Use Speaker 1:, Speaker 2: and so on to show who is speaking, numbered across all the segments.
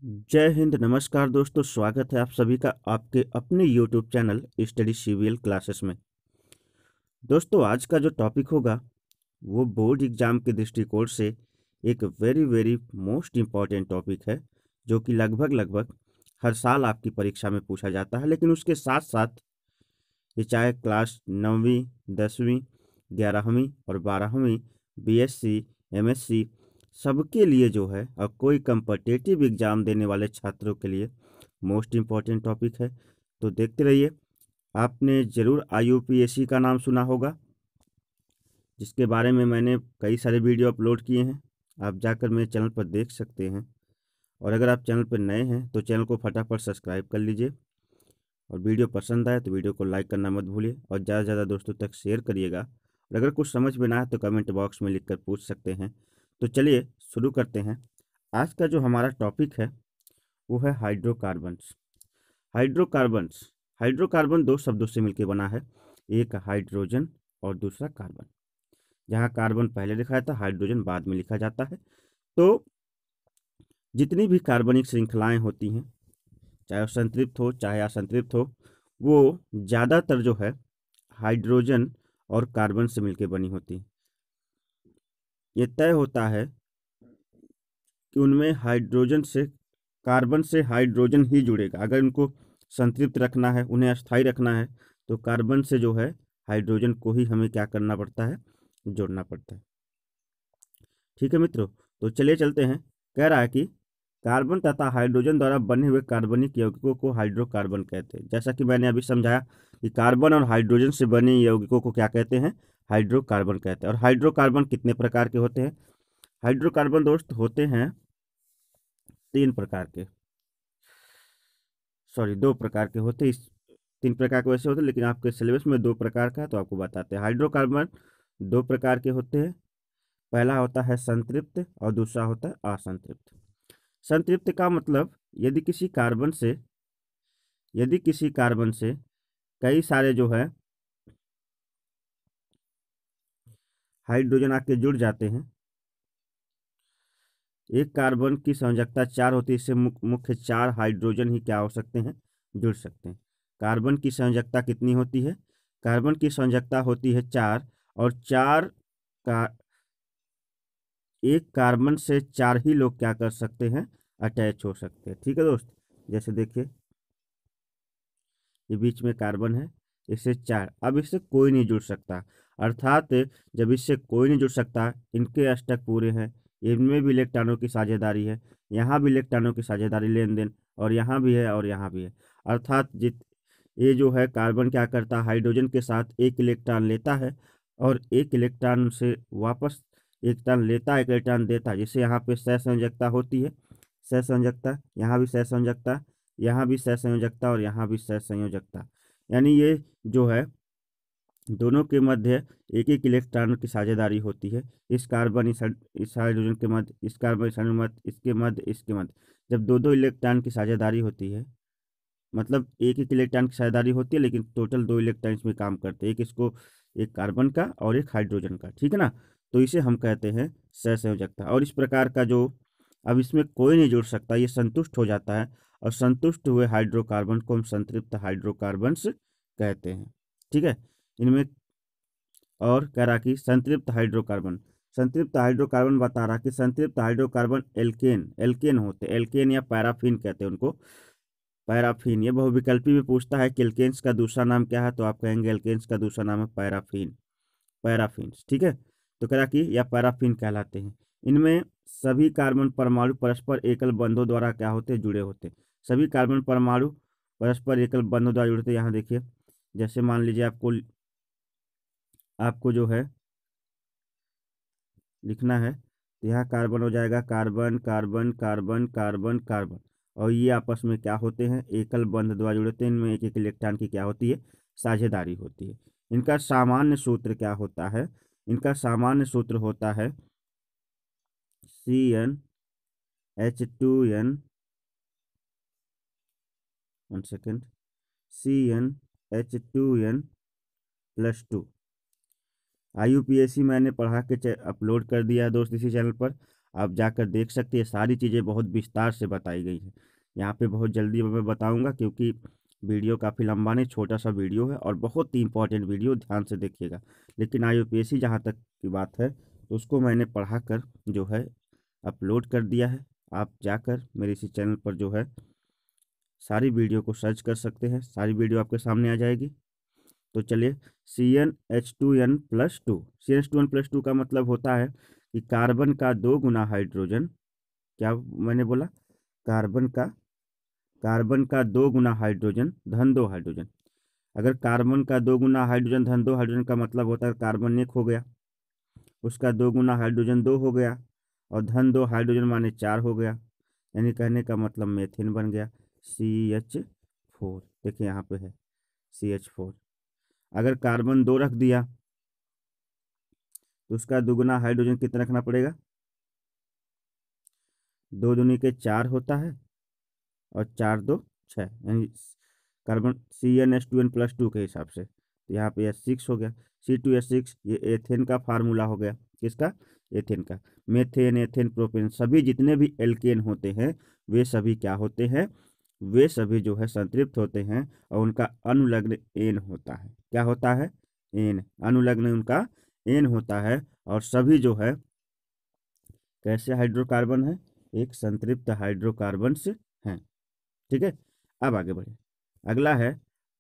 Speaker 1: जय हिंद। नमस्कार दोस्तों, स्वागत है आप सभी का आपके अपने YouTube channel study CVL classes में। दोस्तों, आज का जो टॉपिक होगा वो बोर्ड एग्जाम के दृष्टिकोण से एक very very most important topic है, जो कि लगभग हर साल आपकी परीक्षा में पूछा जाता है। लेकिन उसके साथ साथ ये चाहे क्लास 9वीं 10वीं 11वीं और 12वीं बीएससी एमएससी सबके लिए जो है, और कोई कम्पिटिटिव एग्ज़ाम देने वाले छात्रों के लिए मोस्ट इम्पॉर्टेंट टॉपिक है। तो देखते रहिए। आपने ज़रूर आईयूपीएसी का नाम सुना होगा, जिसके बारे में मैंने कई सारे वीडियो अपलोड किए हैं। आप जाकर मेरे चैनल पर देख सकते हैं। और अगर आप चैनल पर नए हैं तो चैनल को फटाफट सब्सक्राइब कर लीजिए, और वीडियो पसंद आए तो वीडियो को लाइक करना मत भूलिए, और ज़्यादा से ज़्यादा दोस्तों तक शेयर करिएगा। और अगर कुछ समझ में ना आए तो कमेंट बॉक्स में लिखकर पूछ सकते हैं। तो चलिए शुरू करते हैं। आज का जो हमारा टॉपिक है वो है हाइड्रोकार्बन्स। हाइड्रोकार्बन्स हाइड्रोकार्बन दो शब्दों से मिलकर बना है, एक हाइड्रोजन और दूसरा कार्बन। जहाँ कार्बन पहले लिखा जाता है, हाइड्रोजन बाद में लिखा जाता है। तो जितनी भी कार्बनिक श्रृंखलाएं होती हैं, चाहे वो संतृप्त हो चाहे असंतृप्त हो, वो ज़्यादातर जो है हाइड्रोजन और कार्बन से मिलकर बनी होती है। ये तय होता है कि उनमें हाइड्रोजन से कार्बन से हाइड्रोजन ही जुड़ेगा। अगर इनको संतृप्त रखना है, उन्हें अस्थायी रखना है, तो कार्बन से जो है हाइड्रोजन को ही हमें क्या करना पड़ता है, जोड़ना पड़ता है। ठीक है मित्रों, तो चलिए चलते हैं। कह रहा है कि कार्बन तथा हाइड्रोजन द्वारा बने हुए कार्बनिक यौगिकों को हाइड्रोकार्बन कहते हैं। जैसा कि मैंने अभी समझाया कि कार्बन और हाइड्रोजन से बने यौगिकों को क्या कहते हैं, हाइड्रोकार्बन कहते हैं। और हाइड्रोकार्बन कितने प्रकार के होते हैं? हाइड्रोकार्बन दोस्त होते हैं तीन प्रकार के, सॉरी दो प्रकार के होते हैं। इस तीन प्रकार के वैसे होते हैं, लेकिन आपके सिलेबस में दो प्रकार का है तो आपको बताते हैं। हाइड्रोकार्बन दो प्रकार के होते हैं। पहला होता है संतृप्त और दूसरा होता है असंतृप्त। संतृप्त का मतलब यदि किसी कार्बन से कई सारे जो है हाइड्रोजन आके जुड़ जाते हैं। एक कार्बन की संयोजकता 4 होती है, इससे मुख्य 4 हाइड्रोजन ही क्या हो सकते हैं, जुड़ सकते हैं। कार्बन की संयोजकता कितनी होती है? कार्बन की संयोजकता होती है 4, और 4 का एक कार्बन से 4 ही लोग क्या कर सकते हैं, अटैच हो सकते हैं। ठीक है दोस्त, जैसे देखिए ये बीच में कार्बन है, इससे 4, अब इससे कोई नहीं जुड़ सकता। अर्थात जब इससे कोई नहीं जुड़ सकता, इनके अष्टक पूरे हैं, इनमें भी इलेक्ट्रॉनों की साझेदारी है, यहाँ भी इलेक्ट्रॉनों की साझेदारी लेन देन, और यहाँ भी है और यहाँ भी है। अर्थात जित ये जो है कार्बन क्या करता है, हाइड्रोजन के साथ एक इलेक्ट्रॉन लेता है और एक इलेक्ट्रॉन से वापस इलेक्ट्रॉन लेता है, एक इलेक्ट्रॉन देता है, जिससे यहाँ पे सहसंयोजकता होती है। सहसंयोजकता, यहाँ भी सहसंयोजकता, यहाँ भी सहसंयोजकता और यहाँ भी सहसंयोजकता। यानी ये जो है दोनों के मध्य एक एक इलेक्ट्रॉन की साझेदारी होती है। इस कार्बन इस हाइड्रोजन के मध्य, इस कार्बन इस हाइड्रोजन मध्य, इसके मध्य इसके मध्य। जब दो दो इलेक्ट्रॉन की साझेदारी होती है, मतलब एक एक इलेक्ट्रॉन की साझेदारी होती है, लेकिन टोटल 2 इलेक्ट्रॉन इसमें काम करते हैं, एक कार्बन का और एक हाइड्रोजन का। ठीक है ना? तो इसे हम कहते हैं सहसंयोजकता। और इस प्रकार का जो, अब इसमें कोई नहीं जुड़ सकता, ये संतुष्ट हो जाता है, और संतुष्ट हुए हाइड्रोकार्बन को हम संतृप्त हाइड्रोकार्बन्स कहते हैं। ठीक है, इनमें। और कह रहा कि संतृप्त हाइड्रोकार्बन बता रहा कि संतृप्त हाइड्रोकार्बन एल्केन एल्केन होते हैं, एल्केन या पैराफिन कहते हैं उनको। पैराफिन, ये बहुविकल्पी में पूछता है कि एल्केन्स का दूसरा नाम क्या है, तो आप कहेंगे एल्केन्स का दूसरा नाम है पैराफिन, पैराफिन्स। ठीक है, तो कह रहा कि या पैराफिन कहलाते हैं। इनमें सभी कार्बन परमाणु परस्पर एकल बंधों द्वारा क्या होते हैं, जुड़े होते हैं। सभी कार्बन परमाणु परस्पर एकल बंधों द्वारा जुड़ते हैं। यहाँ देखिए, जैसे मान लीजिए आपको जो है लिखना है, तो यहाँ कार्बन हो जाएगा carbon carbon carbon carbon carbon, और ये आपस में क्या होते हैं, एकल बंध द्वारा जुड़ते हैं। इनमें एक एक इलेक्ट्रॉन की क्या होती है, साझेदारी होती है। इनका सामान्य सूत्र क्या होता है? इनका सामान्य सूत्र होता है CnH2n, 1 सेकेंड, CnH2n+2। आईयूपीएसी मैंने पढ़ा के अपलोड कर दिया है दोस्त इसी चैनल पर। आप जाकर देख सकते हैं। सारी चीज़ें बहुत विस्तार से बताई गई हैं। यहाँ पे बहुत जल्दी मैं बताऊँगा, क्योंकि वीडियो काफ़ी लंबा नहीं, छोटा सा वीडियो है और बहुत ही इंपॉर्टेंट वीडियो, ध्यान से देखिएगा। लेकिन IUPAC जहाँ तक की बात है तो उसको मैंने पढ़ा कर जो है अपलोड कर दिया है। आप जाकर मेरे इसी चैनल पर जो है सारी वीडियो को सर्च कर सकते हैं, सारी वीडियो आपके सामने आ जाएगी। तो चलिए, CnH2n+2। CnH2n+2 का मतलब होता है कि कार्बन का 2 गुना हाइड्रोजन, क्या मैंने बोला, कार्बन का कार्बन का 2 गुना हाइड्रोजन धन 2 हाइड्रोजन। अगर कार्बन का 2 गुना हाइड्रोजन धन 2 हाइड्रोजन का मतलब होता है कार्बन 1 हो गया, उसका 2 गुना हाइड्रोजन 2 हो गया, और धन 2 हाइड्रोजन माने 4 हो गया। यानी कहने का मतलब मेथिन बन गया, CH4। देखिए यहाँ पे है CH4। अगर कार्बन 2 रख दिया तो उसका दुगुना हाइड्रोजन कितना रखना पड़ेगा, 2 दूनी के 4 होता है, और 4 2 6, यानी कार्बन CnH2n+2 के हिसाब से। तो यहाँ पे H6 हो गया, C2H6। ये एथेन का फार्मूला हो गया, किसका, एथेन का। मेथेन, एथेन, प्रोपेन, सभी जितने भी एल्केन होते हैं वे सभी क्या होते हैं, वे सभी जो है संतृप्त होते हैं, और उनका अनुलग्न एन होता है। क्या होता है, एन, अनुलग्न उनका एन होता है। और सभी जो है कैसे हाइड्रोकार्बन है, एक संतृप्त हाइड्रोकार्बन से हैं। ठीक है, अब आगे बढ़े। अगला है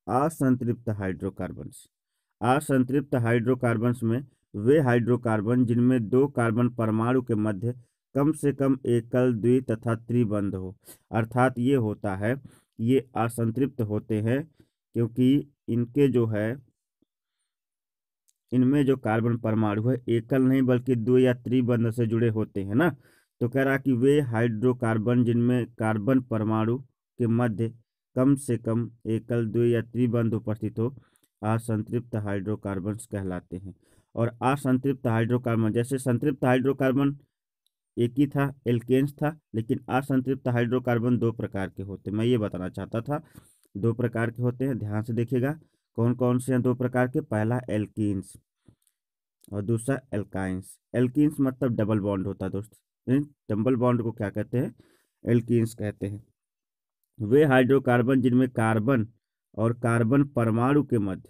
Speaker 1: असंतृप्त हाइड्रोकार्बन्स। असंतृप्त हाइड्रोकार्बन्स में वे हाइड्रोकार्बन जिनमें 2 कार्बन परमाणु के मध्य कम से कम एकल, द्वि तथा त्रिबंध हो। अर्थात ये होता है, ये असंतृप्त होते हैं क्योंकि इनके जो है, इनमें जो कार्बन परमाणु है एकल नहीं बल्कि द्वि या त्रिबंध से जुड़े होते हैं ना। तो कह रहा कि वे हाइड्रोकार्बन जिनमें कार्बन परमाणु के मध्य कम से कम एकल, द्वि या त्रिबंध उपस्थित हो, असंतृप्त हाइड्रोकार्बन कहलाते हैं। और असंतृप्त हाइड्रोकार्बन, जैसे संतृप्त हाइड्रोकार्बन एक ही था, एल्केन्स था, लेकिन असंतृप्त हाइड्रोकार्बन 2 प्रकार के होते, मैं ये बताना चाहता था। 2 प्रकार के होते हैं, ध्यान से देखिएगा। कौन कौन से हैं 2 प्रकार के, पहला एल्कीन्स और दूसरा एल्काइंस। एल्कीन्स मतलब डबल बॉन्ड होता है दोस्त, डबल बॉन्ड को क्या कहते हैं, एल्कीन्स कहते हैं। वे हाइड्रोकार्बन जिनमें कार्बन और कार्बन परमाणु के मध्य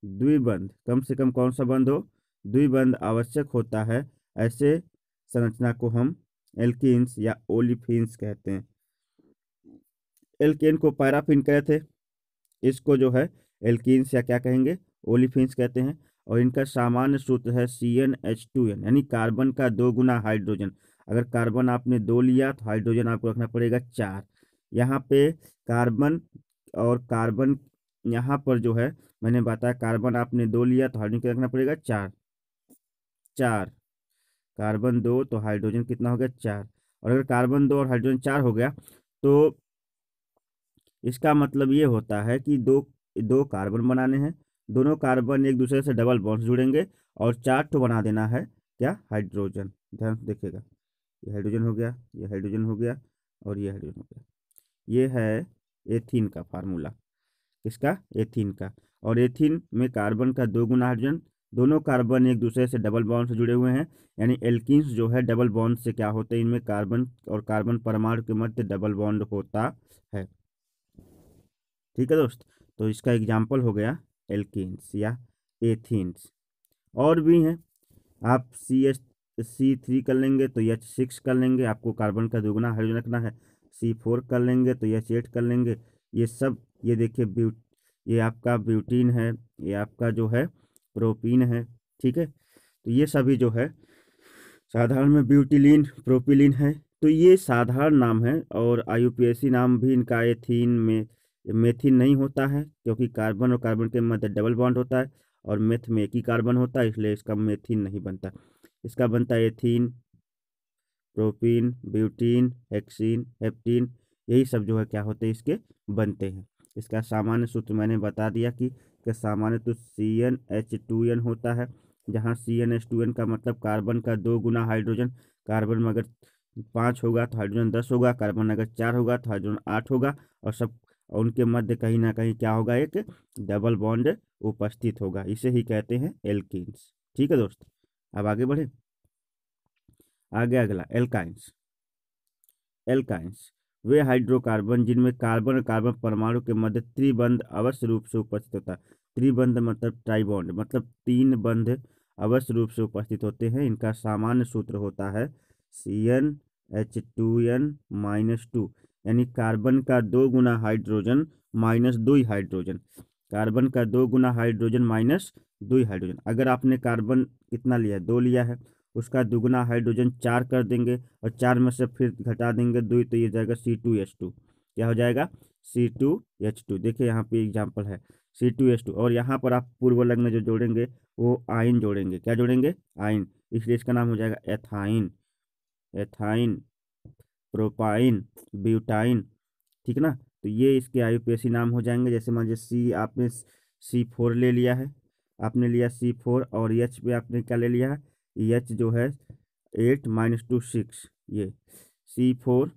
Speaker 1: द्विबंध, कम से कम कौन सा बंध हो, द्विबंध आवश्यक होता है, ऐसे संरचना को हम एल्कीन्स या ओलिफिन्स कहते हैं। एल्केन को पैराफिन कहते थे, इसको जो है एल्कीन्स या क्या कहेंगे, ओलिफिन्स कहते हैं। और इनका सामान्य सूत्र है CnH2n, यानी कार्बन का 2 गुना हाइड्रोजन। अगर कार्बन आपने 2 लिया तो हाइड्रोजन आपको रखना पड़ेगा 4। यहाँ पे कार्बन और कार्बन, यहाँ पर जो है मैंने बताया कार्बन आपने 2 लिया तो हाइड्रोजन क्या रखना पड़ेगा, 4। 4, कार्बन 2 तो हाइड्रोजन कितना हो गया, 4। और अगर कार्बन 2 और हाइड्रोजन 4 हो गया तो इसका मतलब ये होता है कि दो दो कार्बन बनाने हैं, दोनों कार्बन एक दूसरे से डबल बॉन्ड जुड़ेंगे, और 4 ठो बना देना है क्या, हाइड्रोजन। ध्यान से देखिएगा, ये हाइड्रोजन हो गया, ये हाइड्रोजन हो गया, और ये हाइड्रोजन हो गया। ये है एथीन का फार्मूला, किसका, एथीन का। और एथीन में कार्बन का 2 गुना हाइड्रोजन, दोनों कार्बन एक दूसरे से डबल बॉन्ड से जुड़े हुए हैं। यानी एल्कीन्स जो है डबल बॉन्ड से क्या होते हैं, इनमें कार्बन और कार्बन परमाणु के मध्य डबल बॉन्ड होता है। ठीक है दोस्त, तो इसका एग्जाम्पल हो गया एल्कीन्स या एथीन्स। और भी हैं, आप CH3 कर लेंगे तो H6 कर लेंगे, आपको कार्बन का 2 गुना हाइड्रोजन रखना है। C4 कर लेंगे तो H8 कर लेंगे। ये सब, ये देखिए ये आपका ब्यूटीन है, ये आपका जो है प्रोपीन है। ठीक है, तो ये सभी जो है साधारण में ब्यूटिलीन, प्रोपिलीन है। तो ये साधारण नाम है, और IUPAC नाम भी इनका एथीन में मेथिन नहीं होता है, क्योंकि कार्बन और कार्बन के मध्य डबल बॉन्ड होता है, और मेथ में एक ही कार्बन होता है, इसलिए इसका मेथिन नहीं बनता। इसका बनता है एथीन, प्रोपीन, ब्यूटीन, हेक्सीन, हेप्टीन, यही सब जो है क्या होते हैं, इसके बनते हैं। इसका सामान्य सूत्र मैंने बता दिया कि सामान्य तो CnH2n होता है, जहाँ CnH2n का मतलब कार्बन का 2 गुना हाइड्रोजन। कार्बन में अगर 5 होगा तो हाइड्रोजन 10 होगा, कार्बन अगर 4 होगा तो हाइड्रोजन 8 होगा, और उनके मध्य कहीं ना कहीं क्या होगा, एक डबल बॉन्ड उपस्थित होगा। इसे ही कहते हैं एल्कीन्स। ठीक है दोस्त, अब आगे बढ़े। आगे अगला एल्काइंस। एल्काइंस वे हाइड्रोकार्बन जिनमें कार्बन और कार्बन परमाणु के मध्य त्रिबंध अवश्य रूप से उपस्थित होता है। त्रिबंध मतलब ट्राइबॉन्ड, मतलब तीन बंध अवश्य रूप से उपस्थित होते हैं। इनका सामान्य सूत्र होता है CnH2n-2, यानी कार्बन का 2 गुना हाइड्रोजन माइनस 2 ही हाइड्रोजन। कार्बन का 2 गुना हाइड्रोजन माइनस 2 ही हाइड्रोजन। अगर आपने कार्बन कितना लिया है, 2 लिया है, उसका दुगुना हाइड्रोजन 4 कर देंगे और 4 में से फिर घटा देंगे 2, तो ये जाएगा C2H2। क्या हो जाएगा? C2H2। देखिए यहाँ पे एग्जाम्पल है C2H2। और यहाँ पर आप पूर्व लग्न जो जोड़ेंगे वो आयन जोड़ेंगे। क्या जोड़ेंगे? आयन। इसलिए इसका नाम हो जाएगा एथाइन। Ethyne, propyne, butyne. ठीक ना? तो ये इसके आयुपेशी नाम हो जाएंगे। जैसे मान लीजिए सी आपने C4 ले लिया है, आपने लिया C4, और H पे आपने क्या ले लिया है? H जो है 8 माइनस 2 6, ये C4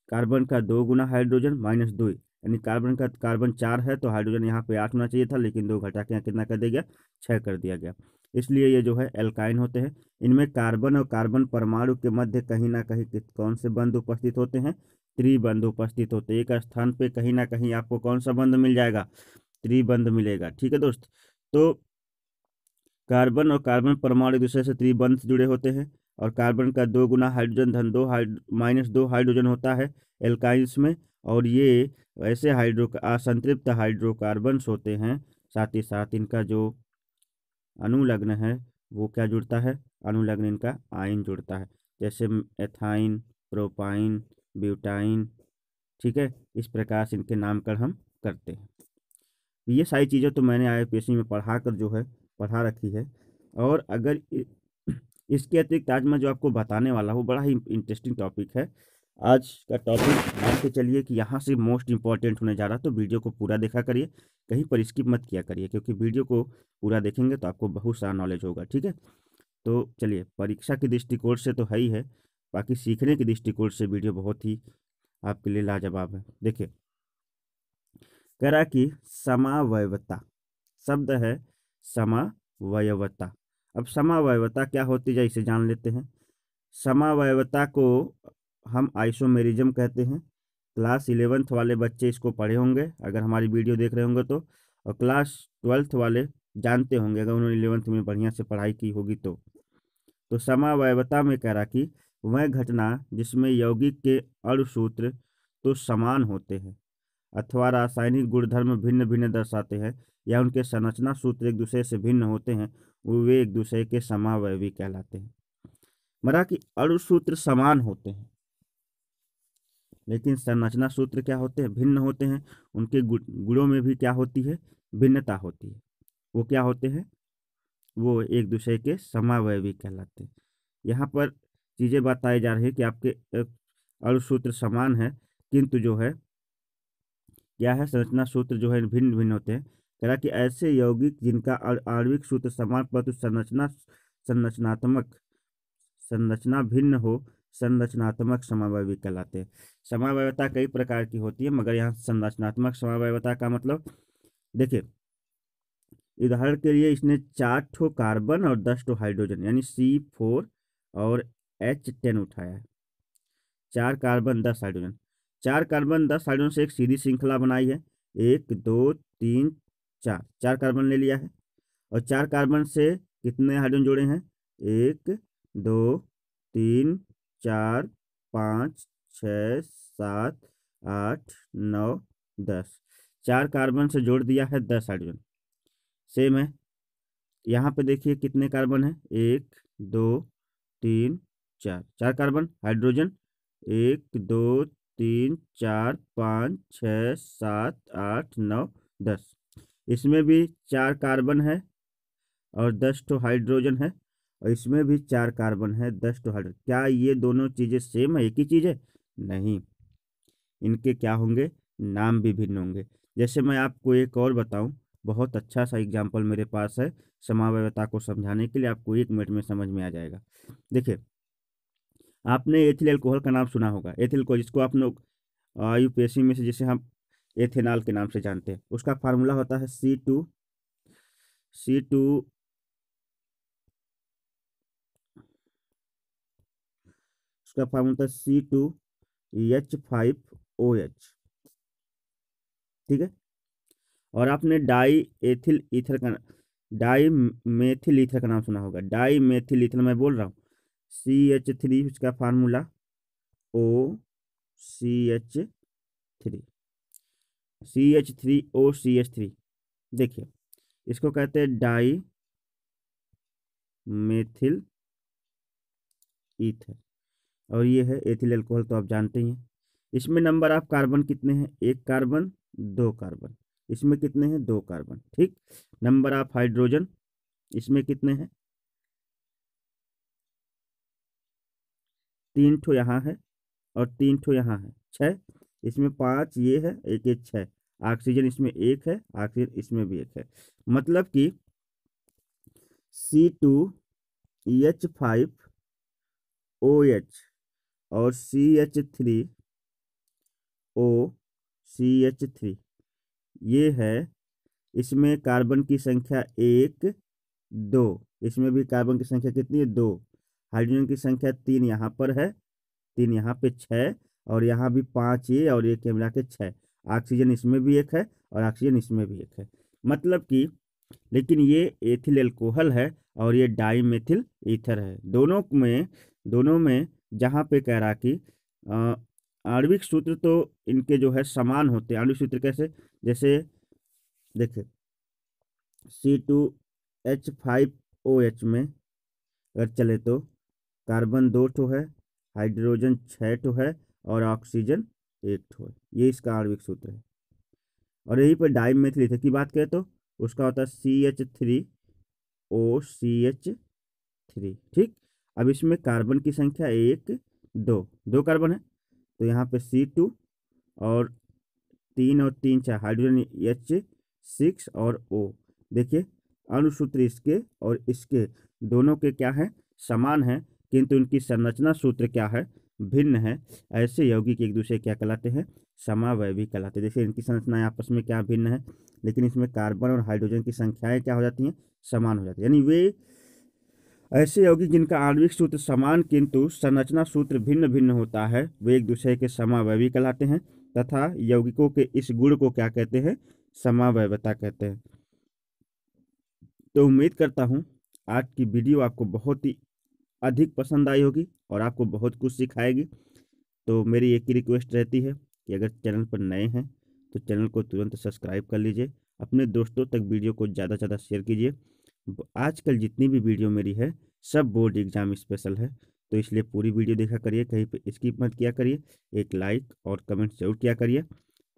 Speaker 1: कार्बन का 2 गुना हाइड्रोजन माइनस 2, यानी कार्बन 4 है तो हाइड्रोजन यहाँ पे 8 होना चाहिए था, लेकिन 2 घटा के यहाँ कितना कर दिया गया? 6 कर दिया गया। इसलिए ये जो है एल्काइन होते हैं। इनमें कार्बन और कार्बन परमाणु के मध्य कहीं ना कहीं कौन से बंध उपस्थित होते हैं? त्रिबंध उपस्थित होते हैं। एक स्थान पे कहीं ना कहीं आपको कौन सा बंध मिल जाएगा? त्रिबंध मिलेगा। ठीक है दोस्त। तो कार्बन और कार्बन परमाणु एक दूसरे से त्रिबंध जुड़े होते हैं, और कार्बन का 2 गुना हाइड्रोजन धन 2 माइनस 2 हाइड्रोजन होता है एल्काइंस में। और ये ऐसे असंतृप्त हाइड्रोकार्बन्स होते हैं। साथ ही साथ इनका जो अनुलग्न है वो क्या जुड़ता है? अनुलग्न इनका आयन जुड़ता है, जैसे एथाइन, प्रोपाइन, ब्यूटाइन। ठीक है, इस प्रकार से इनके नामकरण हम करते हैं। ये सारी चीज़ें तो मैंने IUPAC में पढ़ा कर जो है पढ़ा रखी है। और अगर इसके अतिरिक्त आज मैं जो आपको बताने वाला हूँ बड़ा ही इंटरेस्टिंग टॉपिक है। आज का टॉपिक मान के चलिए कि यहाँ से मोस्ट इंपॉर्टेंट होने जा रहा है, तो वीडियो को पूरा देखा करिए, कहीं पर स्किप मत किया करिए, क्योंकि वीडियो को पूरा देखेंगे तो आपको बहुत सारा नॉलेज होगा। ठीक है, तो चलिए, परीक्षा के दृष्टिकोण से तो है ही है, बाकी सीखने के दृष्टिकोण से वीडियो बहुत ही आपके लिए लाजवाब है। देखिए, कह रहा कि समावयवता शब्द है, समावयवता। अब समावयवता क्या होती है इसे जान लेते हैं। समावयवता को हम आइसोमेरिज्म कहते हैं। क्लास 11th वाले बच्चे इसको पढ़े होंगे अगर हमारी वीडियो देख रहे होंगे तो, और क्लास 12th वाले जानते होंगे अगर उन्होंने 11th में बढ़िया से पढ़ाई की होगी तो समावयवता में कह रहा कि वह घटना जिसमें यौगिक के अणुसूत्र तो समान होते हैं अथवा रासायनिक गुणधर्म भिन्न भिन्न दर्शाते हैं, या उनके संरचना सूत्र एक दूसरे से भिन्न होते हैं, वे एक दूसरे के समावयवी कहलाते हैं। मरा कि अणुसूत्र समान होते हैं लेकिन संरचना सूत्र क्या होते हैं? भिन्न होते हैं। उनके गुणों में भी क्या होती है? भिन्नता होती है। वो क्या होते हैं? वो एक दूसरे के समावयवी कहलाते हैं। यहाँ पर चीज़ें बताई जा रही है कि आपके अणुसूत्र समान है, किंतु जो है क्या है, संरचना सूत्र जो है भिन्न भिन्न होते हैं। कह रहा कि ऐसे यौगिक जिनका आणविक सूत्र समान परंतु संरचना भिन्न हो, संरचनात्मक समावयवी कहलाते हैं। समावयवता कई प्रकार की होती है, मगर यहाँ संरचनात्मक समावयवता का मतलब देखिए, उदाहरण के लिए इसने 4 ठो कार्बन और 10 ठो हाइड्रोजन यानी C4 और H10 उठाया है। 4 कार्बन 10 हाइड्रोजन, 4 कार्बन 10 हाइड्रोजन से एक सीधी श्रृंखला बनाई है। 1 2 3 4, 4 कार्बन ले लिया है, और 4 कार्बन से कितने हाइड्रोजन जोड़े हैं? 1 2 3 4 5 6 7 8 9 10, 4 कार्बन से जोड़ दिया है 10 हाइड्रोजन। सेम है, यहाँ पे देखिए कितने कार्बन है? 1 2 3 4, 4 कार्बन हाइड्रोजन 1 2 3 4 5 6 7 8 9 10। इसमें भी 4 कार्बन है और 10 ठो हाइड्रोजन है, और इसमें भी 4 कार्बन है 10 ठो हाइड्रोजन। क्या ये दोनों चीज़ें सेम है, एक ही चीज़ है? नहीं, इनके क्या होंगे? नाम भी भिन्न होंगे। जैसे मैं आपको एक और बताऊं, बहुत अच्छा सा एग्जाम्पल मेरे पास है समावयवता को समझाने के लिए, आपको 1 मिनट में समझ में आ जाएगा। देखिए, आपने एथिल अल्कोहल का नाम सुना होगा। एथिल को जिसको आप लोग IUPAC में से जिसे हम एथेनॉल के नाम से जानते हैं, उसका फार्मूला होता है C2 उसका फार्मूला था C2H5OH, ठीक है। और आपने डाई मेथिल ईथर का नाम सुना होगा, डाई मेथिल ईथर मैं बोल रहा हूँ। CH3 उसका फार्मूला OCH3, CH3OCH3। देखिए इसको कहते हैं डाई मेथिल ईथर, और ये है एथिल अल्कोहल, तो आप जानते ही हैं। इसमें नंबर ऑफ कार्बन कितने हैं? 1 कार्बन 2 कार्बन। इसमें कितने हैं? 2 कार्बन, ठीक। नंबर ऑफ हाइड्रोजन इसमें कितने हैं? 3 ठो यहाँ है और 3 ठो यहाँ है, 6। इसमें 5 ये है, एक 6। ऑक्सीजन इसमें 1 है, ऑक्सीजन इसमें भी 1 है। मतलब कि C2H5OH और CH3OCH3 ये है। इसमें कार्बन की संख्या 1 2, इसमें भी कार्बन की संख्या कितनी है? 2। हाइड्रोजन की संख्या 3 यहाँ पर है, 3 यहाँ पे 6, और यहाँ भी 5 ये और 1 मिला के 6। ऑक्सीजन इसमें भी 1 है और ऑक्सीजन इसमें भी 1 है। मतलब कि लेकिन ये एथिल अल्कोहल है और ये डाई मेथिल ईथर है। दोनों में जहाँ पे कह रहा कि आणविक सूत्र तो इनके जो है समान होते हैं। आणविक सूत्र कैसे? जैसे देखिए C2H5OH में अगर चले तो कार्बन 2 ठो है, हाइड्रोजन 6 ठो है और ऑक्सीजन 1 ठो है। ये इसका आणविक सूत्र है। और यहीं पर डाई मेथिल ईथर की बात करें तो उसका होता है CH3OCH3, ठीक। अब इसमें कार्बन की संख्या 1 2 कार्बन है, तो यहाँ पे C2 और 3 और 3 4 हाइड्रोजन H6 और O। देखिए अणुसूत्र इसके और इसके दोनों के क्या है? समान है, किंतु इनकी संरचना सूत्र क्या है? भिन्न है। ऐसे यौगिक एक दूसरे क्या कहलाते हैं? समावयवी कहलाते हैं। जैसे इनकी संरचनाएं आपस में क्या भिन्न है, लेकिन इसमें कार्बन और हाइड्रोजन की संख्याएं क्या हो जाती हैं? समान हो जाती है। यानी वे ऐसे यौगिक जिनका आणविक सूत्र समान किंतु संरचना सूत्र भिन्न भिन्न होता है, वे एक दूसरे के समावयवी कहलाते हैं। तथा यौगिकों के इस गुण को क्या कहते हैं? समावयवता कहते हैं। तो उम्मीद करता हूँ आज की वीडियो आपको बहुत ही अधिक पसंद आई होगी और आपको बहुत कुछ सिखाएगी। तो मेरी एक ही रिक्वेस्ट रहती है कि अगर चैनल पर नए हैं तो चैनल को तुरंत सब्सक्राइब कर लीजिए, अपने दोस्तों तक वीडियो को ज़्यादा से ज़्यादा शेयर कीजिए। आजकल जितनी भी वीडियो मेरी है सब बोर्ड एग्जाम स्पेशल है, तो इसलिए पूरी वीडियो देखा करिए, कहीं पे स्किप मत किया करिए। एक लाइक और कमेंट जरूर किया करिए।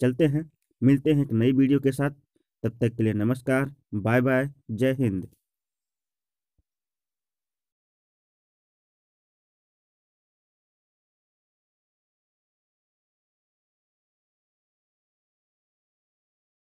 Speaker 1: चलते हैं, मिलते हैं एक नई वीडियो के साथ। तब तक के लिए नमस्कार, बाय बाय, जय हिंद।